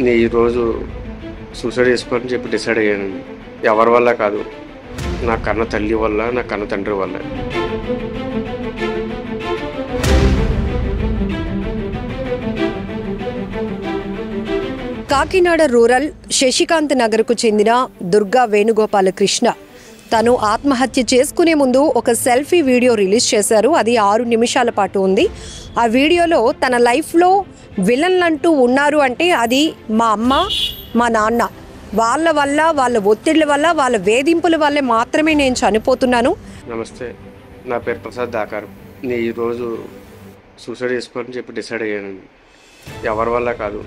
నేను ఈరోజు సూసైడ్ చేసుకోవాలని చెప్పి డిసైడ్ అయ్యానండి. ఎవరి వల్ల కాదు, నా కన్న తల్లి వల్ల, నా కన్న తండ్రి వల్ల. కాకినాడ రూరల్ శశికాంత్ నగర్కు చెందిన దుర్గా వేణుగోపాలకృష్ణ తను ఆత్మహత్య చేసుకునే ముందు ఒక సెల్ఫీ వీడియో రిలీజ్ చేశారు. అది 6 నిమిషాల పాటు ఉంది. ఆ వీడియోలో తన లైఫ్లో విలన్లంటూ ఉన్నారు అంటే అది మా అమ్మ, మా నాన్న. వాళ్ళ వల్ల, వాళ్ళ ఒత్తిళ్ల వల్ల, వాళ్ళ వేధింపుల వల్లే మాత్రమే నేను చనిపోతున్నాను. నమస్తే, నా పేరు ప్రసాద్ దాకారం. నేను ఈరోజు సూసైడ్ చేసుకోవాలని చెప్పి డిసైడ్ అయ్యానండి. ఎవరి వల్ల కాదు,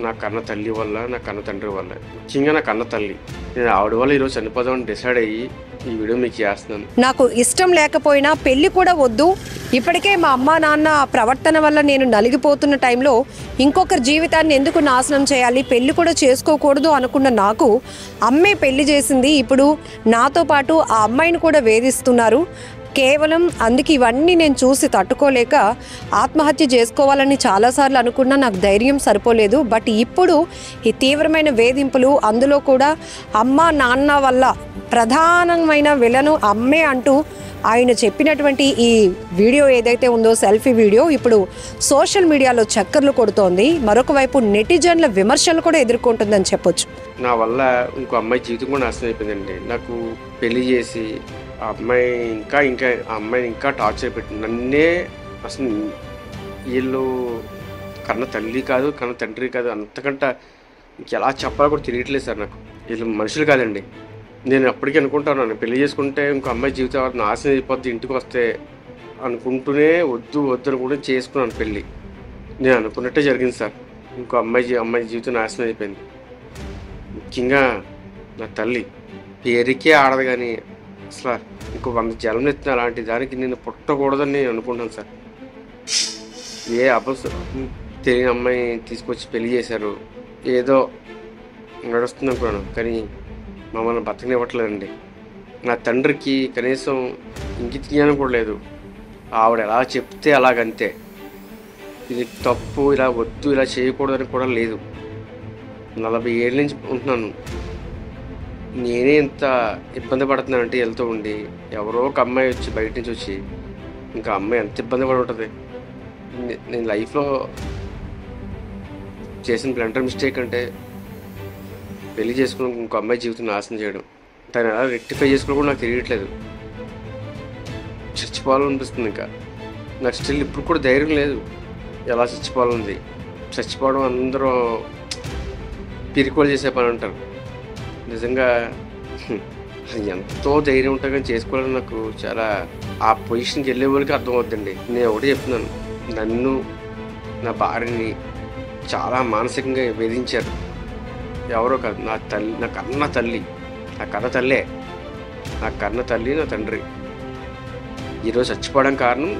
నా కన్న తల్లి వల్ల, నా కన్న తండ్రి వల్ల. ముఖ్యంగా నా కన్న తల్లి. నేను ఆవిడ వల్ల ఈరోజు చనిపోదామని డిసైడ్ అయ్యి ఈ వీడియో మీకు చేస్తున్నాను. నాకు ఇష్టం లేకపోయినా పెళ్లి కూడా వద్దు, ఇప్పటికే మా అమ్మ నాన్న ప్రవర్తన వల్ల నేను నలిగిపోతున్న టైంలో ఇంకొకరి జీవితాన్ని ఎందుకు నాశనం చేయాలి, పెళ్లి కూడా చేసుకోకూడదు అనుకున్న నాకు అమ్మే పెళ్లి చేసింది. ఇప్పుడు నాతో పాటు ఆ అమ్మాయిని కూడా వేధిస్తున్నారు. కేవలం అందుకే ఇవన్నీ నేను చూసి తట్టుకోలేక ఆత్మహత్య చేసుకోవాలని చాలాసార్లు అనుకున్నా, నాకు ధైర్యం సరిపోలేదు. బట్ ఇప్పుడు ఈ తీవ్రమైన వేధింపులు, అందులో కూడా అమ్మ నాన్న వల్ల ప్రధానమైన విలను అమ్మే అంటూ ఆయన చెప్పినటువంటి ఈ వీడియో ఏదైతే ఉందో, సెల్ఫీ వీడియో, ఇప్పుడు సోషల్ మీడియాలో చక్కర్లు కొడుతోంది. మరొక వైపు నెటిజన్ల విమర్శలు కూడా ఎదుర్కొంటుందని చెప్పొచ్చు. నా వల్ల ఇంకో అమ్మాయి జీవితం కూడా నాశనం అయిపోయిందండి. నాకు పెళ్లి చేసి ఆ అమ్మాయిని ఇంకా టార్చర్ పెట్టి నన్నే అసలు వీళ్ళు కన్న తల్లి కాదు, కన్న తండ్రి కాదు, అంతకంటే ఇంకెలా చెప్పాలో కూడా తెలియట్లేదు సార్. నాకు వీళ్ళు మనుషులు కాదండి. నేను అప్పటికీ అనుకుంటాను, పెళ్లి చేసుకుంటే ఇంకో అమ్మాయి జీవితం నాశనం అయిపోద్ది ఇంటికి వస్తే అనుకుంటూనే వద్దు అనుకుంటే చేసుకున్నాను పెళ్ళి. నేను అనుకున్నట్టే జరిగింది సార్. ఇంకో అమ్మాయి జీవితం నాశనం అయిపోయింది. ముఖ్యంగా నా తల్లి పేరుకే ఆడదు, కానీ అసలు ఇంకో 100 జన్మలు ఎత్తిన అలాంటి దానికి నేను పుట్టకూడదని నేను అనుకుంటాను సార్. ఏ తెలియని అమ్మాయి తీసుకొచ్చి పెళ్లి చేశారు, ఏదో నడుస్తుంది అనుకున్నాను, కానీ మమ్మల్ని బతకనివ్వట్లేదండి. నా తండ్రికి కనీసం ఇంగిత జ్ఞానం కూడా లేదు. ఆవిడ ఎలా చెప్తే అలాగంతే. ఇది తప్పు, ఇలా వద్దు, ఇలా చేయకూడదని కూడా లేదు. 40 ఏళ్ళ నుంచి ఉంటున్నాను. నేనే ఇంత ఇబ్బంది పడుతున్నానంటే వెళ్తూ ఉండి ఎవరో ఒక అమ్మాయి వచ్చి బయట నుంచి వచ్చి, ఇంకా అమ్మాయి ఎంత ఇబ్బంది పడి ఉంటుంది. నేను లైఫ్లో చేసిన బ్లండర్ మిస్టేక్ అంటే పెళ్లి చేసుకుని ఇంకో అమ్మాయి జీవితం నాశనం చేయడం. తను ఎలా రెక్టిఫై చేసుకోవడం కూడా నాకు తెలియట్లేదు. చచ్చిపోవాలనిపిస్తుంది. ఇంకా నాకు స్టిల్ ఇప్పుడు కూడా ధైర్యం లేదు. ఎలా చచ్చిపోవాలన్నది. చచ్చిపోవడం అందరూ పిరికోలు చేసే పని అంటారు. నిజంగా ఎంతో ధైర్యం ఉంటుంది, కానీ చేసుకోవాలని నాకు చాలా ఆ పొజిషన్కి వెళ్ళే వాళ్ళకి అర్థమవుతుందండి. నేను ఒకటి చెప్తున్నాను, నన్ను నా భార్యని చాలా మానసికంగా వేధించారు. ఎవరో కాదు, నా తల్లి, నా కన్న తల్లి, నా కన్న తల్లి, నా తండ్రి. ఈరోజు చచ్చిపోవడం కారణం,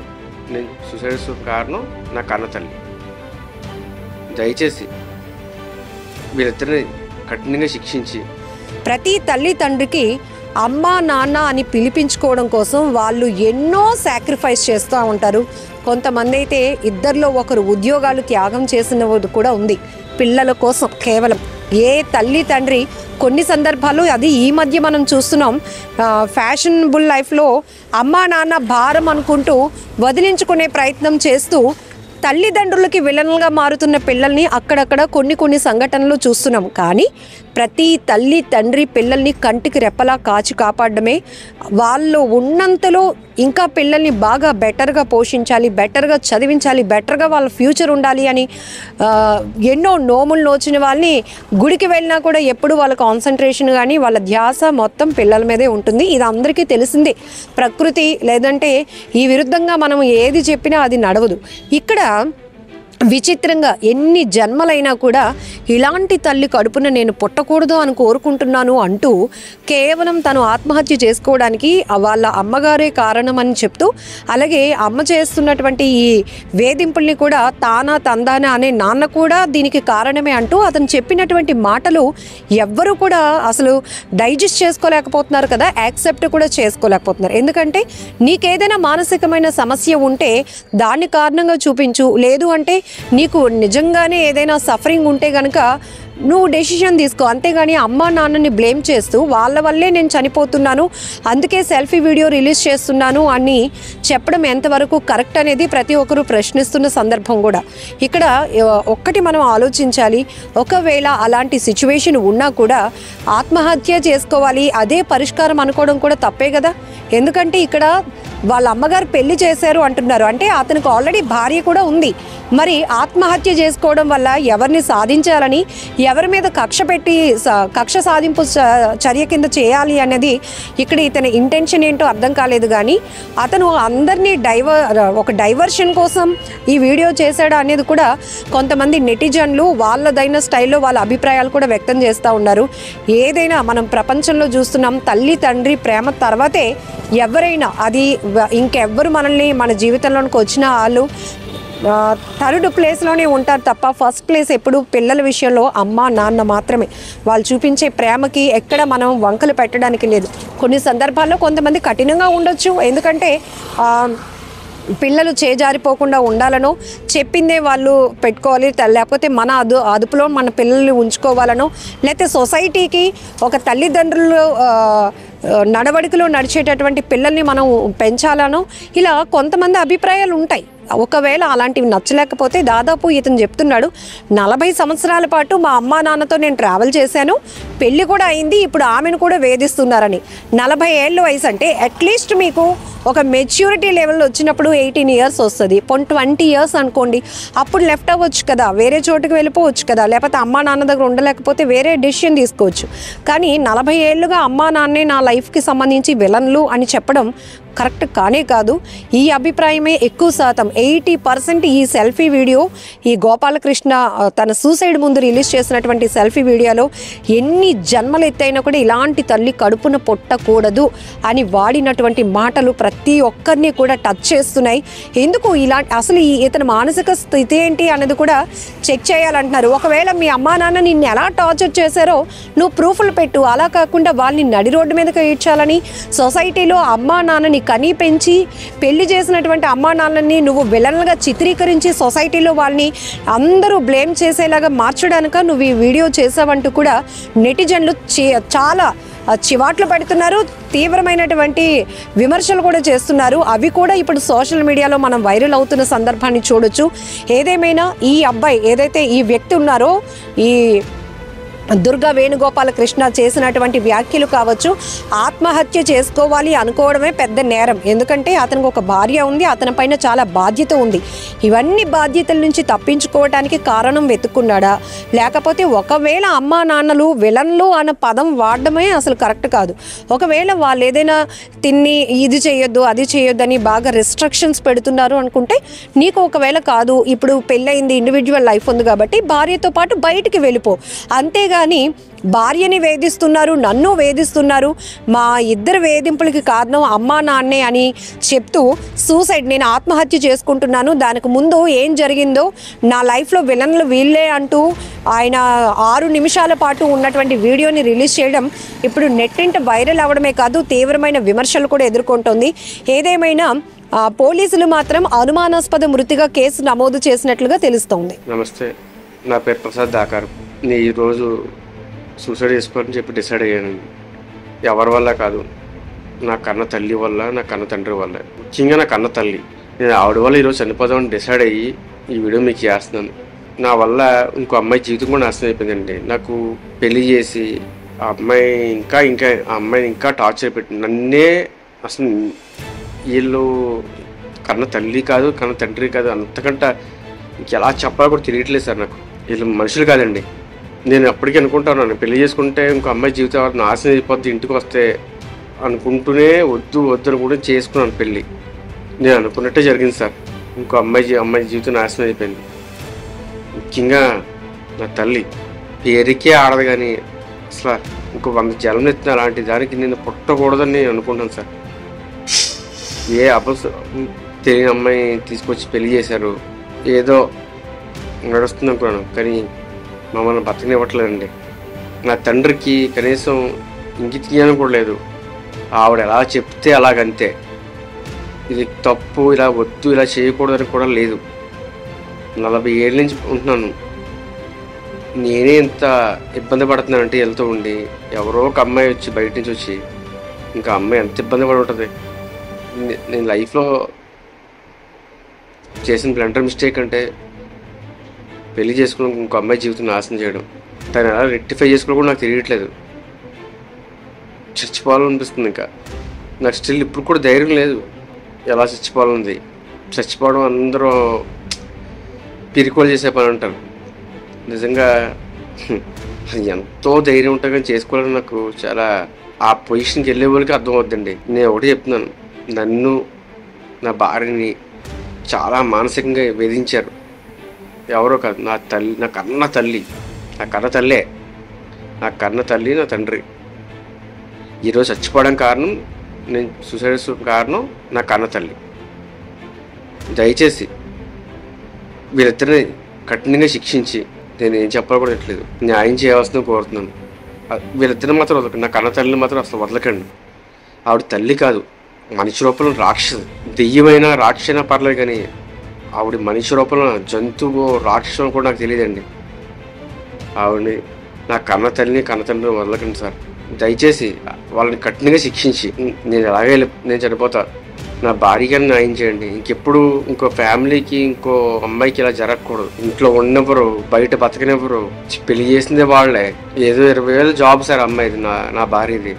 నేను సూసైడ్ కారణం నా కన్న తల్లి. దయచేసి వీళ్ళిద్దరిని కఠినంగా శిక్షించి, ప్రతి తల్లి తండ్రికి అమ్మ నాన్న అని పిలిపించుకోవడం కోసం వాళ్ళు ఎన్నో సాక్రిఫైస్ చేస్తూ ఉంటారు. కొంతమంది అయితే ఇద్దరిలో ఒకరు ఉద్యోగాలు త్యాగం చేసిన కూడా ఉంది పిల్లల కోసం. కేవలం ఏ తల్లి తండ్రి కొన్ని సందర్భాల్లో, అది ఈ మధ్య మనం చూస్తున్నాం, ఫ్యాషనబుల్ లైఫ్లో అమ్మా నాన్న భారం అనుకుంటూ వదిలించుకునే ప్రయత్నం చేస్తూ తల్లిదండ్రులకి విలన్లుగా మారుతున్న పిల్లల్ని అక్కడక్కడ కొన్ని సంఘటనలు చూస్తున్నాం. కానీ ప్రతి తల్లి తండ్రి పిల్లల్ని కంటికి రెప్పలా కాచి కాపాడమే, వాళ్ళు ఉన్నంతలో ఇంకా పిల్లల్ని బాగా బెటర్గా పోషించాలి, బెటర్గా చదివించాలి, బెటర్గా వాళ్ళ ఫ్యూచర్ ఉండాలి అని ఎన్నో నోములు నోచిన వాళ్ళని గుడికి వెళ్ళినా కూడా ఎప్పుడు వాళ్ళ కాన్సన్ట్రేషన్ కానీ వాళ్ళ ధ్యాస మొత్తం పిల్లల మీదే ఉంటుంది. ఇది అందరికీ తెలిసిందే. ప్రకృతి లేదంటే ఈ విరుద్ధంగా మనం ఏది చెప్పినా అది నడవదు. ఇక్కడ విచిత్రంగా ఎన్ని జన్మలైనా కూడా ఇలాంటి తల్లి కడుపున నేను పుట్టకూడదు అని కోరుకుంటున్నాను అంటూ కేవలం తను ఆత్మహత్య చేసుకోవడానికి వాళ్ళ అమ్మగారే కారణం అని చెప్తూ, అలాగే అమ్మ చేస్తున్నటువంటి ఈ వేధింపుల్ని కూడా తందానా అనే నాన్న కూడా దీనికి కారణమే అంటూ అతను చెప్పినటువంటి మాటలు ఎవ్వరూ కూడా అసలు డైజెస్ట్ చేసుకోలేకపోతున్నారు కదా, యాక్సెప్ట్ కూడా చేసుకోలేకపోతున్నారు. ఎందుకంటే నీకేదైనా మానసికమైన సమస్య ఉంటే దాన్ని కారణంగా చూపించు, లేదు అంటే నీకు నిజంగానే ఏదైనా సఫరింగ్ ఉంటే కనుక నువ్వు డెసిషన్ తీసుకో, అంతేగాని అమ్మా నాన్నని బ్లేమ్ చేస్తూ వాళ్ళ వల్లే నేను చనిపోతున్నాను, అందుకే సెల్ఫీ వీడియో రిలీజ్ చేస్తున్నాను అని చెప్పడం ఎంతవరకు కరెక్ట్ అనేది ప్రతి ఒక్కరూ ప్రశ్నిస్తున్న సందర్భం కూడా. ఇక్కడ ఒక్కటి మనం ఆలోచించాలి, ఒకవేళ అలాంటి సిచ్యువేషన్ ఉన్నా కూడా ఆత్మహత్య చేసుకోవాలి అదే పరిష్కారం అనుకోవడం కూడా తప్పే కదా. ఎందుకంటే ఇక్కడ వాళ్ళ అమ్మగారు పెళ్లి చేశారు అంటున్నారు, అంటే అతనికి ఆల్రెడీ భార్య కూడా ఉంది. మరి ఆత్మహత్య చేసుకోవడం వల్ల ఎవరిని సాధించాలని, ఎవరి మీద కక్ష సాధింపు చర్య కింద చేయాలి అనేది ఇక్కడ ఇతని ఇంటెన్షన్ ఏంటో అర్థం కాలేదు. కానీ అతను అందరినీ ఒక డైవర్షన్ కోసం ఈ వీడియో చేశాడు అనేది కూడా కొంతమంది నెటిజన్లు వాళ్ళదైన స్టైల్లో వాళ్ళ అభిప్రాయాలు కూడా వ్యక్తం చేస్తూ ఉన్నారు. ఏదైనా మనం ప్రపంచంలో చూస్తున్నాం, తల్లి తండ్రి ప్రేమ తర్వాతే ఎవరైనా, అది ఇంకెవ్వరు మనల్ని మన జీవితంలోనికి వచ్చిన వాళ్ళు థర్డ్ ప్లేస్లోనే ఉంటారు తప్ప ఫస్ట్ ప్లేస్ ఎప్పుడు పిల్లల విషయంలో అమ్మ నాన్న మాత్రమే. వాళ్ళు చూపించే ప్రేమకి ఎక్కడ మనం వంకలు పెట్టడానికి లేదు. కొన్ని సందర్భాల్లో కొంతమంది కఠినంగా ఉండొచ్చు, ఎందుకంటే పిల్లలు చేజారిపోకుండా ఉండాలనో, చెప్పిందే వాళ్ళు పెట్టుకోవాలి, లేకపోతే మన అదుపులో మన పిల్లల్ని ఉంచుకోవాలనో, లేకపోతే సొసైటీకి ఒక తల్లిదండ్రులు నడవడికలో నడిచేటటువంటి పిల్లల్ని మనం పెంచాలనో, ఇలా కొంతమంది అభిప్రాయాలు ఉంటాయి. ఒకవేళ అలాంటివి నచ్చలేకపోతే, దాదాపు ఇతను చెప్తున్నాడు 40 సంవత్సరాల పాటు మా అమ్మా నాన్నతో నేను ట్రావెల్ చేశాను, పెళ్ళి కూడా అయింది, ఇప్పుడు ఆమెను కూడా వేధిస్తున్నారని. 40 ఏళ్ళ వయసు అంటే అట్లీస్ట్ మీకు ఒక మెచ్యూరిటీ లెవెల్ వచ్చినప్పుడు 18 ఇయర్స్ వస్తుంది, 20 ఇయర్స్ అనుకోండి, అప్పుడు లెఫ్ట్ అవ్వచ్చు కదా, వేరే చోటుకి వెళ్ళిపోవచ్చు కదా, లేకపోతే అమ్మా నాన్న దగ్గర ఉండలేకపోతే వేరే డెసిషన్ తీసుకోవచ్చు. కానీ 40 ఏళ్ళుగా అమ్మా నాన్నే నా లైఫ్కి సంబంధించి విలన్లు అని చెప్పడం కరెక్ట్ కానే కాదు. ఈ అభిప్రాయమే ఎక్కువ శాతం, 80% ఈ సెల్ఫీ వీడియో, ఈ గోపాలకృష్ణ తన సూసైడ్ ముందు రిలీజ్ చేసినటువంటి సెల్ఫీ వీడియోలో ఎన్ని జన్మలు ఎత్తైనా కూడా ఇలాంటి తల్లి కడుపున పొట్టకూడదు అని వాడినటువంటి మాటలు ప్రతి ఒక్కరిని కూడా టచ్ చేస్తున్నాయి. ఎందుకు అసలు ఇతని మానసిక స్థితి ఏంటి అన్నది కూడా చెక్ చేయాలంటున్నారు. ఒకవేళ మీ అమ్మా నాన్న నిన్ను ఎలా టార్చర్ చేశారో నువ్వు ప్రూఫ్లు పెట్టు, అలా కాకుండా వాళ్ళని నడి రోడ్డు మీదకి ఈడ్చాలని, సొసైటీలో అమ్మా నాన్నని కనీ పెంచి పెళ్లి చేసినటువంటి అమ్మా నాన్నని నువ్వు విలన్లుగా చిత్రీకరించి సొసైటీలో వాళ్ళని అందరూ బ్లేమ్ చేసేలాగా మార్చడానిక నువ్వు ఈ వీడియో చేసావంటూ కూడా నెటిజన్లు చాలా చివాట్లు పెడుతున్నారు, తీవ్రమైనటువంటి విమర్శలు కూడా చేస్తున్నారు. అవి కూడా ఇప్పుడు సోషల్ మీడియాలో మనం వైరల్ అవుతున్న సందర్భాన్ని చూడొచ్చు. ఏదేమైనా ఈ అబ్బాయి ఏదైతే ఈ వ్యక్తి ఉన్నారో, ఈ దుర్గా వేణుగోపాలకృష్ణ చేసినటువంటి వ్యాఖ్యలు కావచ్చు, ఆత్మహత్య చేసుకోవాలి అనుకోవడమే పెద్ద నేరం. ఎందుకంటే అతనికి ఒక భార్య ఉంది, అతని పైన చాలా బాధ్యత ఉంది. ఇవన్నీ బాధ్యతల నుంచి తప్పించుకోవడానికి కారణం వెతుక్కున్నాడా, లేకపోతే ఒకవేళ అమ్మా నాన్నలు విలన్లు అన్న పదం వాడడమే అసలు కరెక్ట్ కాదు. ఒకవేళ వాళ్ళు ఏదైనా తిన్ని ఇది చేయొద్దు అది చేయొద్దు అని బాగా రెస్ట్రిక్షన్స్ పెడుతున్నారు అనుకుంటే, నీకు ఒకవేళ కాదు, ఇప్పుడు పెళ్ళయింది, ఇండివిజువల్ లైఫ్ ఉంది కాబట్టి భార్యతో పాటు బయటికి వెళ్ళిపో. అంతేగా కానీ భార్యని వేధిస్తున్నారు, నన్ను వేధిస్తున్నారు, మా ఇద్దరు వేధింపులకి కారణం అమ్మా నాన్నే అని చెప్తూ సూసైడ్, నేను ఆత్మహత్య చేసుకుంటున్నాను, దానికి ముందు ఏం జరిగిందో నా లైఫ్లో విలన్లు వీళ్ళే అంటూ ఆయన 6 నిమిషాల పాటు ఉన్నటువంటి వీడియోని రిలీజ్ చేయడం ఇప్పుడు నెట్టింట వైరల్ అవ్వడమే కాదు, తీవ్రమైన విమర్శలు కూడా ఎదుర్కొంటోంది. ఏదేమైనా పోలీసులు మాత్రం అనుమానాస్పద మృతిగా కేసు నమోదు చేసినట్లుగా తెలుస్తోంది. నమస్తే, నా పేరు ప్రసాద్ దాకారు. నేను ఈరోజు సూసైడ్ చేసుకోవాలని చెప్పి డిసైడ్ అయ్యాను. ఎవరి వల్ల కాదు, నా కన్న తల్లి వల్ల, నా కన్న తండ్రి వల్ల, ముఖ్యంగా నా కన్న తల్లి. నేను ఆవిడ వల్ల ఈరోజు చనిపోదామని డిసైడ్ అయ్యి ఈ వీడియో మీకు చేస్తున్నాను. నా వల్ల ఇంకో అమ్మాయి జీవితం కూడా నాశనం అయిపోయిందండి. నాకు పెళ్లి చేసి ఆ అమ్మాయిని ఇంకా టార్చర్ పెట్టి నన్నే, అసలు వీళ్ళు కన్న తల్లి కాదు, కన్న తండ్రి కాదు, అంతకంటే ఇంకెలా చెప్పాలో కూడా తెలియట్లేదు సార్. నాకు వీళ్ళు మనుషులు కాదండి. నేను అప్పటికీ అనుకుంటాను, పెళ్లి చేసుకుంటే ఇంకో అమ్మాయి జీవితం నాశనం అయిపోద్ది ఇంటికి వస్తే అనుకుంటూనే వద్దు అని కూడా చేసుకున్నాను పెళ్ళి. నేను అనుకున్నట్టే జరిగింది సార్. ఇంకో అమ్మాయి జీవితం నాశనం అయిపోయింది. ముఖ్యంగా నా తల్లి పేరుకే ఆడదు, కానీ అసలు ఇంకో 100 జలం ఎత్తిన అలాంటి దానికి నేను పుట్టకూడదని నేను అనుకుంటాను సార్. ఏ తెలియని అమ్మాయి తీసుకొచ్చి పెళ్లి చేశారు, ఏదో నడుస్తుంది అనుకున్నాను, కానీ మమ్మల్ని బతకనివ్వట్లేదండి. నా తండ్రికి కనీసం ఇంగిత జ్ఞానం కూడా లేదు. ఆవిడ ఎలా చెప్తే అలాగంతే, ఇది తప్పు, ఇలా వద్దు, ఇలా చేయకూడదని కూడా లేదు. 40 ఏళ్ళ నుంచి ఉంటున్నాను. నేనే ఇంత ఇబ్బంది పడుతున్నానంటే వెళ్తూ ఉండి, ఎవరో ఒక అమ్మాయి వచ్చి బయట నుంచి వచ్చి, ఇంకా అమ్మాయి ఎంత ఇబ్బంది పడి ఉంటుంది. నేను లైఫ్లో చేసిన బ్లండర్ మిస్టేక్ అంటే పెళ్లి చేసుకుని ఇంకో అమ్మాయి జీవితం నాశనం చేయడం. తను ఎలా రెక్టిఫై చేసుకోవడం కూడా నాకు తెలియట్లేదు. చచ్చిపోవాలనిపిస్తుంది. ఇంకా నాకు స్టిల్ ఇప్పుడు కూడా ధైర్యం లేదు. ఎలా చచ్చిపోవాలనుంది. చచ్చిపోవడం అందరూ పిరికోలు చేసే పని అంటారు. నిజంగా ఎంతో ధైర్యం ఉంటుంది కానీ చేసుకోవాలని నాకు చాలా ఆ పొజిషన్కి వెళ్ళే వాళ్ళకి అర్థం అవుద్దండి. నేను ఒకటి చెప్తున్నాను, నన్ను నా భార్యని చాలా మానసికంగా వేధించారు. ఎవరో కాదు, నా తల్లి, నా కన్న తల్లి, నా కన్న తల్లి నా తండ్రి. ఈరోజు చచ్చిపోవడం కారణం, నేను సూసైడ్ కారణం నా కన్న తల్లి. దయచేసి వీళ్ళిద్దరిని కఠినంగా శిక్షించి, నేను ఏం చెప్పాలో కూడా తెలియదు, న్యాయం చేయవలసిందని కోరుతున్నాను. వీళ్ళిద్దరిని మాత్రం వదలకండి. నా కన్న తల్లిని మాత్రం అసలు వదలకండి. ఆవిడ తల్లి కాదు, మనిషి రూపంలో రాక్షసు. దెయ్యమైన రాక్షసైనా పర్లేదు కానీ ఆవిడ మనిషి రూపంలో జంతువు రాక్షసం కూడా నాకు తెలియదండి. ఆవిడని, నా కన్న తండ్రిని వదలకండి సార్. దయచేసి వాళ్ళని కఠినంగా శిక్షించి, నేను ఎలాగే నేను చనిపోతా, నా భార్యగా న్యాయం చేయండి. ఇంకెప్పుడు ఇంకో ఫ్యామిలీకి, ఇంకో అమ్మాయికి ఇలా జరగకూడదు. ఇంట్లో ఉన్నప్పుడు బయట బతకనివ్వరు. పెళ్లి చేసిందే వాళ్ళే. ఏదో 20,000 జాబ్ సార్ అమ్మాయిది, నా భార్యది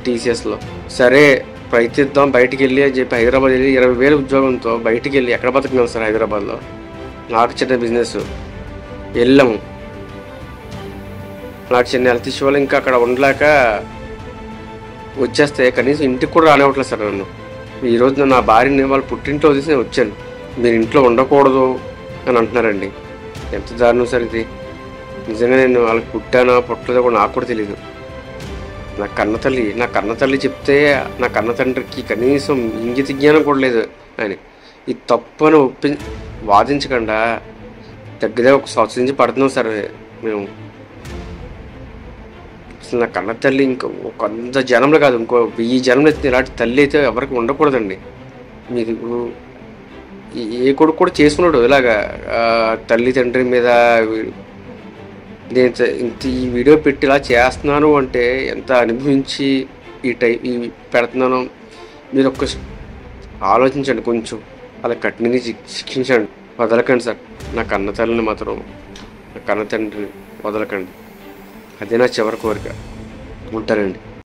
TCSలో. సరే ప్రయత్నిద్దాం బయటికి వెళ్ళి అని చెప్పి హైదరాబాద్ వెళ్ళి 20,000 ఉద్యోగంతో బయటికి వెళ్ళి ఎక్కడ బతకగలం సార్ హైదరాబాద్లో? నాకు చిన్న బిజినెస్ వెళ్ళాము. నాకు చిన్న హెల్త్ ఇష్యూ వల్ల ఇంకా అక్కడ ఉండలేక వచ్చేస్తే కనీసం ఇంటికి కూడా రానివ్వట్లేదు సార్ నన్ను. ఈరోజు నా భార్యని వాళ్ళు పుట్టింట్లో వదిలేసి నేను వచ్చాను. మీరు ఇంట్లో ఉండకూడదు అని అంటున్నారండి. ఎంత దారుణం సార్ ఇది. నిజంగా నేను వాళ్ళకి పుట్టానా పుట్టలేదో కూడా నాకు కూడా తెలియదు. నా కన్న తల్లి చెప్తే నా కన్న తండ్రికి కనీసం ఇంగిత జ్ఞానం కూడా లేదు అని. ఈ తప్పని వాదించకుండా దగ్గర ఒక సంవత్సరం నుంచి పడుతున్నాం సార్ మేము. అసలు నా కన్న తల్లి ఇంకా కొంత జనంలో కాదు, ఇంకో 1000 జనంలో అయితే ఇలాంటి తల్లి అయితే ఎవరికి ఉండకూడదండి. మీకు ఏ కొడుకు కూడా చేసుకున్నాడు ఇలాగా తల్లి తండ్రి మీద. నేను ఈ వీడియో పెట్టి ఇలా చేస్తున్నాను అంటే ఎంత అనుభవించి ఈ పెడుతున్నానో మీరు ఒక్క ఆలోచించండి. కొంచెం అలా కఠినంగా శిక్షించండి. వదలకండి సార్. నా కన్న తల్లిని మాత్రం, నా కన్న తండ్రిని వదలకండి. అదే నా చివరి కోరిక. ఉంటానండి.